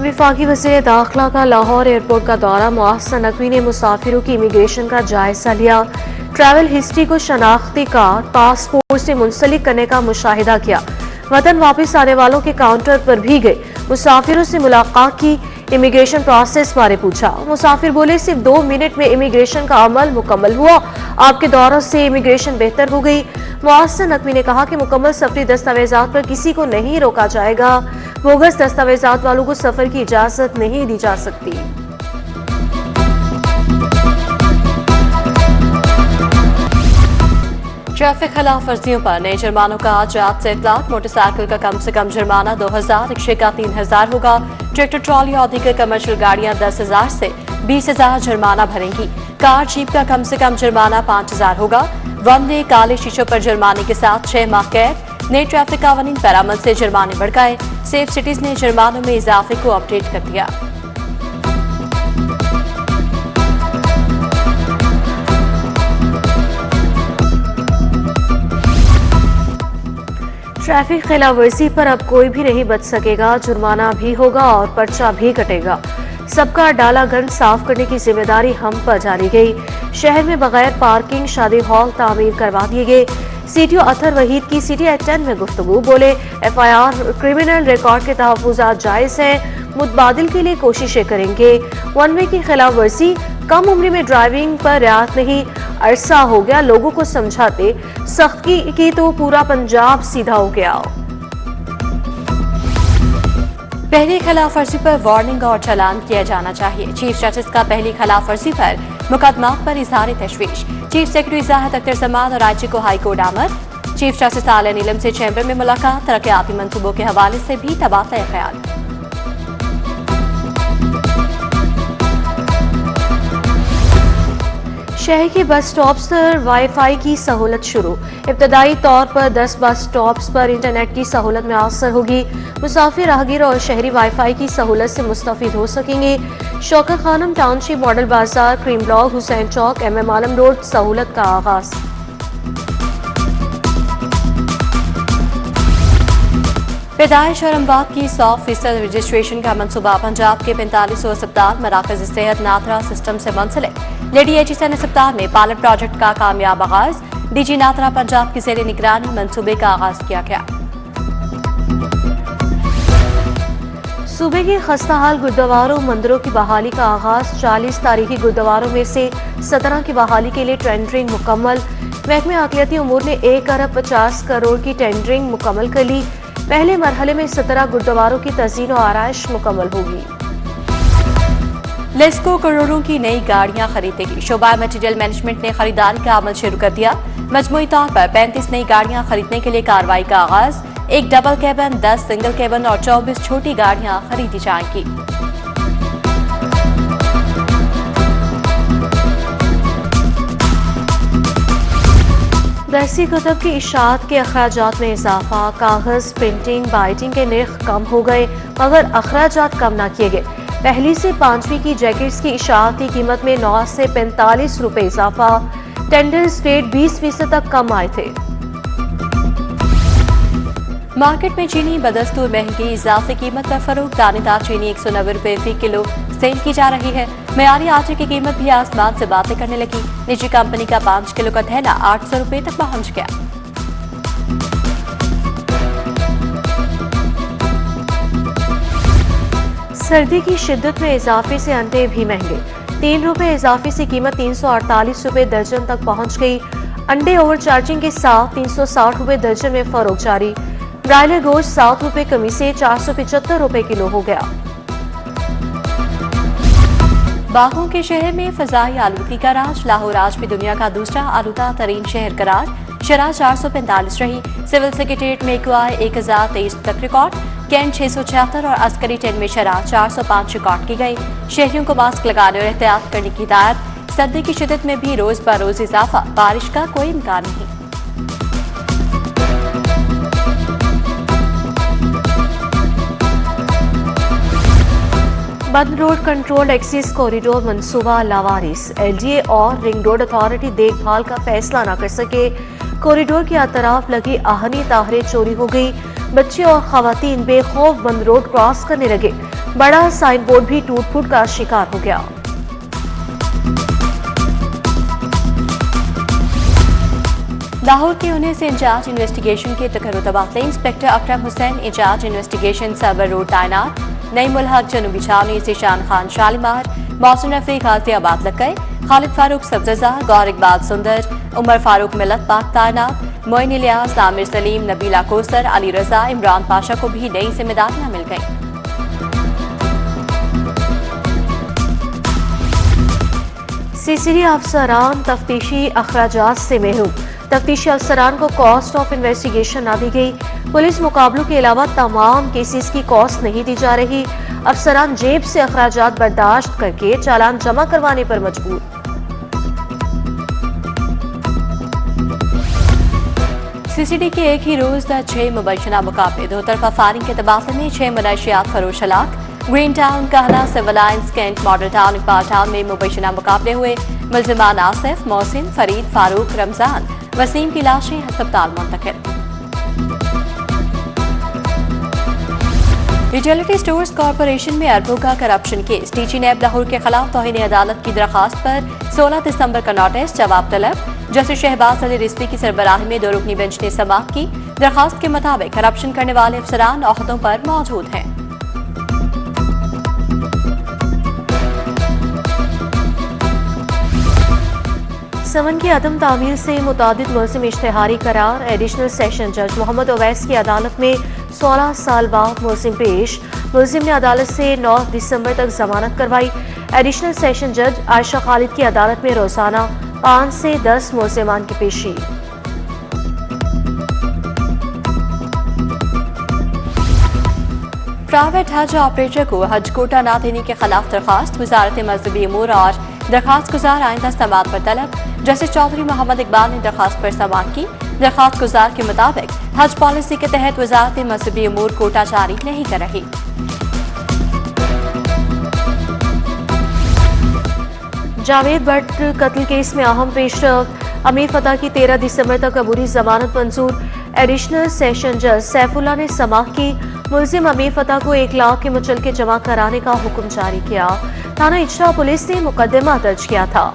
वफाकी वज़ीर दाखिला का लाहौर एयरपोर्ट का दौरा। मुअज़्ज़ज़ नकवी ने मुसाफिरों की इमिग्रेशन का जायजा लिया। ट्रैवल हिस्ट्री को शनाख्ती कार्ड पासपोर्ट से मुंसलिक करने का मुशाहिदा किया। वतन वापस आने वालों के काउंटर पर भी गए, मुसाफिरों से मुलाकात की, इमिग्रेशन प्रोसेस बारे पूछा। मुसाफिर बोले, सिर्फ 2 मिनट में इमिग्रेशन का अमल मुकम्मल हुआ। आपके दौरे से इमिग्रेशन बेहतर हो गई। मुअज़्ज़ज़ नकवी ने कहा कि मुकम्मल सफरी दस्तावेजात पर किसी को नहीं रोका जाएगा। बोगस दस्तावेजात वालों को सफर की इजाजत नहीं दी जा सकती। ट्रैफिक खिलाफ वर्जियों पर नए जुर्मानों का आज रात से इतलाक। मोटरसाइकिल का कम से कम जुर्माना 2000, रिक्शे का 3000 होगा। ट्रैक्टर, ट्रॉली और दीगर कमर्शियल गाड़ियां 10,000 से 20,000 जुर्माना भरेंगी। कार, जीप का कम से कम जुर्माना 5000 होगा। वन वे काले शीशों पर जुर्माने के साथ 6 माह कैद। नए ट्रैफिक कानून पर अमल से जुर्माने बढ़ गए। सेफ सिटीज ने जुर्मानों में इजाफे को अपडेट कर दिया। ट्रैफिक खिलाफ वर्जी पर अब कोई भी नहीं बच सकेगा। जुर्माना भी होगा और पर्चा भी कटेगा। सबका डालागंज साफ करने की जिम्मेदारी हम पर जारी गई। शहर में बगैर पार्किंग शादी हॉल तामीर करवा दिए गए। सीटीओ अतर वहीद की CTI-10 में गुफ्तगू। बोले, FIR क्रिमिनल रिकॉर्ड के तहफ़्फ़ुज़ात जायज़ हैं, मुतबादिल के लिए कोशिशें करेंगे। वन वे की खिलाफ वर्जी, कम उम्र में ड्राइविंग पर रियायत नहीं। अरसा हो गया लोगों को समझाते, सख्ती की तो पूरा पंजाब सीधा हो गया। पहली खिलाफ वर्जी पर वार्निंग और चालान किया जाना चाहिए। चीफ जस्टिस का पहली खिलाफ वर्जी पर मुकदमात पर इजहार तशवीश। चीफ सेक्रेटरी ज़ाहिद अख्तर जमान और IG को हाई कोर्ट आमद। चीफ जस्टिस आला नीलम से चैम्बर में मुलाकात। तरक्याती मंसूबों के हवाले से भी तबादला ख्याल। शहर के बस स्टॉप्स पर वाईफाई की सहूलत शुरू। इब्तदाई तौर पर 10 बस स्टॉप्स पर इंटरनेट की सहूलत मुयस्सर होगी। मुसाफिर, राहगीर और शहरी वाईफाई की सहूलत से मुस्तफीद हो सकेंगे। शौकत खानम टाउनशिप, मॉडल बाजार, क्रीम ब्लॉक, हुसैन चौक, MM आलम रोड सहूलत का आगाज। पैदाइश और अमवात की 100% रजिस्ट्रेशन का मनसूबा। पंजाब के 4500 अस्पताल मराकज सेहत नाथरा सिस्टम से मुंसलिक। लेडी HSN अस्पताल में पायलट प्रोजेक्ट का कामयाब आगाज। DG नाथरा पंजाब की ज़ेरे निगरानी मनसूबे का आगाज किया गया। सूबे के खस्ताहाल गुरुद्वारों मंदिरों की बहाली का आगाज। 40 तारीखी गुरुद्वारों में से 17 की बहाली के लिए टेंडरिंग मुकम्मल। महकमे अक़लियती उमूर ने 1 अरब 50 करोड़ की टेंडरिंग मुकम्मल कर ली। पहले मरहले में 17 गुरुद्वारों की तज़ीन और आराइश मुकम्मल होगी। लेस्को करोड़ों की नई गाड़ियां खरीदेगी। शोबा मटीरियल मैनेजमेंट ने खरीदारी का अमल शुरू कर दिया। मजमूई तौर पर 35 नई गाड़ियां खरीदने के लिए कार्रवाई का आगाज। 1 डबल कैबन, 10 सिंगल कैबन और 24 छोटी गाड़ियां खरीदी जाएंगी। दरसी कुतुब की इशाअत के अखराजात में इजाफा। कागज, प्रिंटिंग, बाइटिंग के नर्ख कम हो गए मगर अखराजात कम न किए गए। पहली से 5वीं की जैकेट्स की इशाअती कीमत में 9 से 45 रुपए इजाफा। टेंडर्स रेट 20% तक कम आए थे। मार्केट में चीनी बदस्तूर महंगी। इजाफी कीमत पर फरोख्त। दानेदार चीनी 190 रुपए फी किलो सेल की जा रही है। मयारी आटे की कीमत भी आसमान से बातें करने लगी। निजी कंपनी का 5 किलो का थैला 800 रुपए तक पहुंच गया। सर्दी की शिद्दत में इजाफे से अंडे भी महंगे। 3 रुपए इजाफे से कीमत 348 रुपए दर्जन तक पहुंच गई। अंडे ओवर चार्जिंग के साथ 360 रुपए दर्जन में फरोख्त जारी। ब्रायलर गोश्त 7 रुपए कमी से 475 रुपए किलो हो गया। बागों के शहर में फजाई आलूगी का राज। लाहौर आज भी दुनिया का दूसरा आलूदा तरीन शहर करार। शरह 445 रही। सिविल सेक्रेटरीट में QI 1023 तक रिकॉर्ड। कैंट 676 और अस्करी 10 में शरह 405 रिकॉर्ड की गई। शहरियों को मास्क लगाने और एहतियात करने की हिदायत। सर्दी की शिद्दत में भी रोज बरोज इजाफा। बारिश का कोई इम्कान नहीं। बंद रोड कंट्रोल एक्सिस कॉरिडोर मंसूबा लावारिस, एलडीए और रिंग रोड अथॉरिटी देखभाल का फैसला न कर सके। कॉरिडोर के अतराफ लगी आहनी तारें चोरी हो गई। बच्चे और खवातीन बेखौफ बंद रोड क्रॉस करने लगे। बड़ा साइन बोर्ड भी टूट फूट का शिकार हो गया। लाहौर के होने से इंचार्ज इन्वेस्टिगेशन के तकर्रुत तबादले। Inspector Akram Hussain incharge investigation Sarwar road तैनात। नईमुल हक जनूबी छावनी से शान खान शालीमार, मौसम रफी गाजियाबाद लग गए। खालिद फारूक सब्जा, गौर इकबाल सुंदर, उमर फारूक मिलत पाक तैनात। मोइन इलियास, आमिर सलीम, नबीला कोसर, अली रजा, इमरान पाशा को भी नई जिम्मेदारियां मिल गईं। सीसीडी अफसरान तफ्तीशी अखराजात से महरूम। तफ्तीशी अफसरान को कॉस्ट ऑफ इन्वेस्टिगेशन न दी गई। पुलिस मुकाबलों के अलावा तमाम केसेस की कॉस्ट नहीं दी जा रही। अफसरान जेब से अखराजात बर्दाश्त करके चालान जमा करवाने पर मजबूर। सीसीडी के एक ही रोज 6 मुबैशना मुकाबले। दो तरफा फायरिंग के तबादले में 6 मनशियात फरोश हलाक। ग्रीन टाउन, कहला, civil lines, cantt, model town, Iqbal town में मुबैशना मुकाबले हुए। मुल्जिमान आसिफ, मोहसिन, फरीद, फारूक, रमजान, वसीम की लाशें अस्पताल मुंतकिल। यूटिलिटी स्टोर्स कॉरपोरेशन में अरबों का corruption case. DG NAB Lahore के खिलाफ तौहीन अदालत की दरखास्त पर 16 दिसंबर का नोटिस जवाब तलब। जस्टिस शहबाज अली रिजवी की सरबराही में 2 रुकनी बेंच ने समाअत की। दरखास्त के मुताबिक करप्शन करने वाले अफसरान ओहदों पर मौजूद हैं। समन की अदम तामील से मुतादिद मुलजिम इश्तिहारी करार। एडिशनल सेशन जज मोहम्मद ओवैस की अदालत में 16 साल बाद मुलजिम पेश। मुलजिम ने अदालत से 9 दिसंबर तक जमानत करवाई। एडिशनल सेशन जज आयशा खालिद की अदालत में रोजाना 5 से 10 मुलजिमान की पेशी। प्राइवेट हज ऑपरेटर को हज कोटा न देने के खिलाफ दरखास्त। वजारत मजहबी अमूर और दरखास्त गुजार आइंदा समाअत पर तलब। जस्टिस चौधरी मोहम्मद इकबाल ने दरखास्त पर समाअत की। दरखास्त गुजार के मुताबिक हज पॉलिसी के तहत वजारत मजहबी अमूर कोटा जारी नहीं कर रही। जावेद भट्ट कत्ल केस में अहम पेशरफ। अमीर फतह की 13 दिसंबर तक अबूरी जमानत मंजूर। एडिशनल सेशन जज सैफुल्ला ने समाअत की। मुलजिम अमीर फतह को 1 लाख के मुचलके जमा कराने का हुक्म जारी किया। थाना इजरा पुलिस ने मुकदमा दर्ज किया था।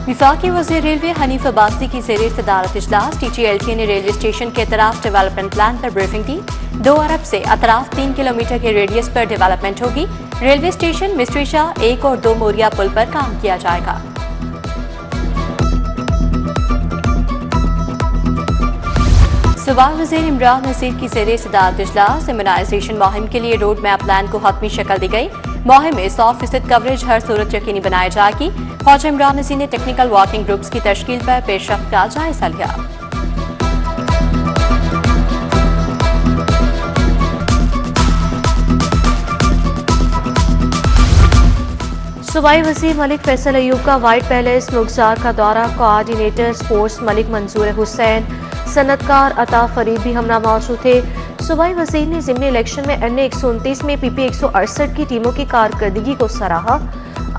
विफाकी वज़ीर रेलवे हनीफ अब्बासी की ज़ेरे सदारत इजलास। TTLT ने रेलवे स्टेशन के अतराफ डेवलपमेंट प्लान पर ब्रीफिंग दी। 2 अरब से अतराफ 3 किलोमीटर के रेडियस पर डेवलपमेंट होगी। रेलवे स्टेशन मिस्ट्री शाह 1 और 2 मोरिया पुल पर काम किया जाएगा। सूबाई वज़ीर इमरान नसीर की ज़ेरे सदारत इजलास। इम्यूनाइजेशन मुहिम के लिए रोड मैप प्लान को हतमी शक्ल दी गई। मुहिम में 100% कवरेज हर सूरत यकीनी बनाई जाएगी। ख्वाजा इमरान नसीर ने टेक्निकल वर्किंग ग्रुप्स की तश्कील पर पेशरफ्त का जायजा लिया। सूबाई वज़ीर मलिक फैसल अयूब का वाइट पैलेस मुगजार का दौरा। कोऑर्डिनेटर स्पोर्ट्स मलिक मंजूर हुसैन, सनतकार अता फरीद भी हमरा मौजूद थे। सूबाई वज़ीर ने ज़िमनी इलेक्शन में अन्य 129 में PP 168 की टीमों की कारकर्दगी को सराहा।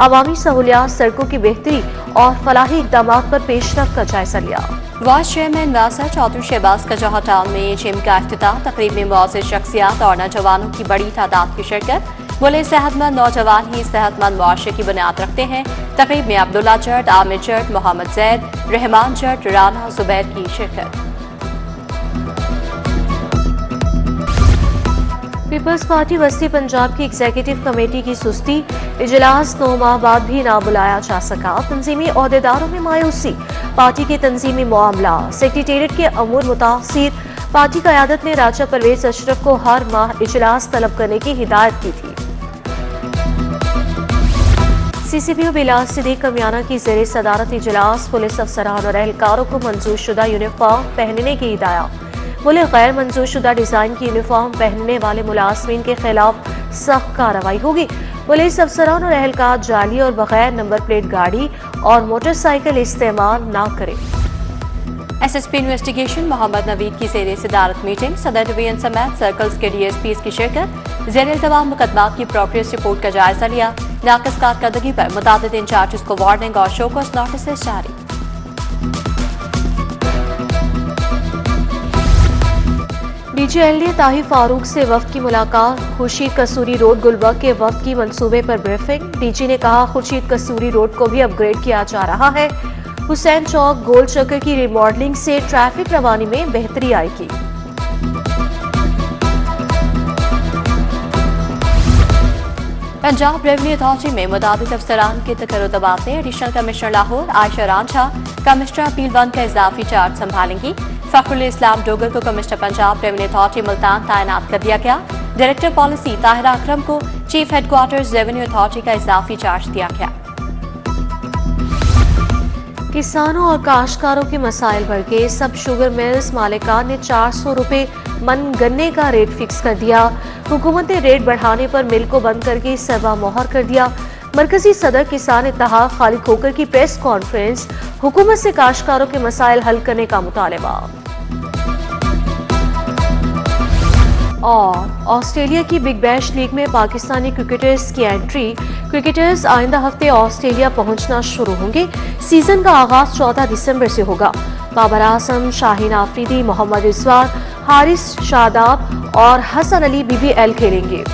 अवामी सहूलियात, सड़कों की बेहतरी और फलाही इक़दाम पर पेशरफ्त का जायजा लिया। वाइस चेयरमैन वासा चौधरी शहबाज का जौहर टाउन में जिम का इफ्तिताह। तकरीब में मुअज़्ज़िज़ शख्सियात और नौजवानों की बड़ी तादाद की शिरकत। बोले सेहतमंद नौजवान ही सेहतमंद मुआशरे की बुनियाद रखते हैं। तकरीब में अब्दुल्ला जट, आमिर जट, मोहम्मद जैद, रहमान जट, राना जुबैर की शिरकत। पीपल्स पार्टी वस्ती पंजाब की एग्जीक्यूटिव कमेटी की सुस्ती। इजलास 9 माह बाद भी ना बुलाया जा सका। तंजीमी ओहदेदारों में मायूसी। पार्टी के तंजीमी मामला। सेक्रेटेरिएट के अमूर मुतासिर। पार्टी क़यादत ने राजा परवेज अशरफ को हर माह इजलास तलब करने की हिदायत की थी। CCPO बिलास सिद्दीक कमियाना की ज़ेरे सदारत इजलास। पुलिस अफसरान और एहलकारों को मंजूर शुदा यूनिफॉर्म पहनने की हिदायत। बोले गैर मंजूर शुदा डिजाइन की यूनिफॉर्म पहनने वाले मुलाजमीन के खिलाफ सख्त कार्रवाई होगी। पुलिस अफसरान और एहलकार जाली और बगैर नंबर प्लेट गाड़ी और मोटरसाइकिल इस्तेमाल न करें। एसएसपी इन्वेस्टिगेशन मोहम्मद नवीद की जेर सदारत मीटिंग, सदर डिवीजन समेत सर्कल्स के डीएसपीज की शिरकत, जेर तमाम मुकदमात की प्रोग्रेस रिपोर्ट का जायजा लिया। नाकस कारकर्दगी पर मुतादिद इंचार्जेस को वार्निंग और शोकॉज नोटिस जारी। डीजीएलडी ताहिर फारूक से वफ्द की मुलाकात, खुर्शीद कसूरी रोड गुलबर्ग के वफ्द की मंसूबे पर ब्रीफिंग। डीजी ने कहा खुर्शीद कसूरी रोड को भी अपग्रेड किया जा रहा है। हुसैन चौक गोल चक्कर की रिमॉडलिंग से ट्रैफिक रवानी में बेहतरी आएगी। पंजाब रेवेन्यू अथॉरिटी में मुताबिक अफसरान के तकर्रुबातें, additional commissioner Lahore Ayesha Ranjha commissioner appeal 1 का इजाफी चार्ज संभालेंगी। फखरुल इस्लाम डोगर को commissioner Punjab revenue authority Multan तैनात कर दिया गया। डायरेक्टर पॉलिसी ताहिरा अकरम को चीफ हेडक्वार्टर्स रेवेन्यू अथॉरिटी का इजाफी चार्ज दिया गया। किसानों और काश्तकारों के मसाइल बढ़ गए। सब शुगर मिल्स मालिकान ने 400 रुपए मन गन्ने का रेट फिक्स कर दिया। हुकूमत ने रेट बढ़ाने पर मिल को बंद करके सर्वा मोहर कर दिया। मरकजी सदर किसान इत्तेहाद खालिद खोकर की प्रेस कॉन्फ्रेंस, हुकूमत से काश्तकारों के मसाइल हल करने का मुतालबा। और ऑस्ट्रेलिया की बिग बैश लीग में पाकिस्तानी क्रिकेटर्स की एंट्री। क्रिकेटर्स आइंदा हफ्ते ऑस्ट्रेलिया पहुंचना शुरू होंगे। सीजन का आगाज 14 दिसंबर से होगा। बाबर आजम, शाहीन आफरीदी, मोहम्मद रिजवान, हारिस शादाब और हसन अली BBL खेलेंगे।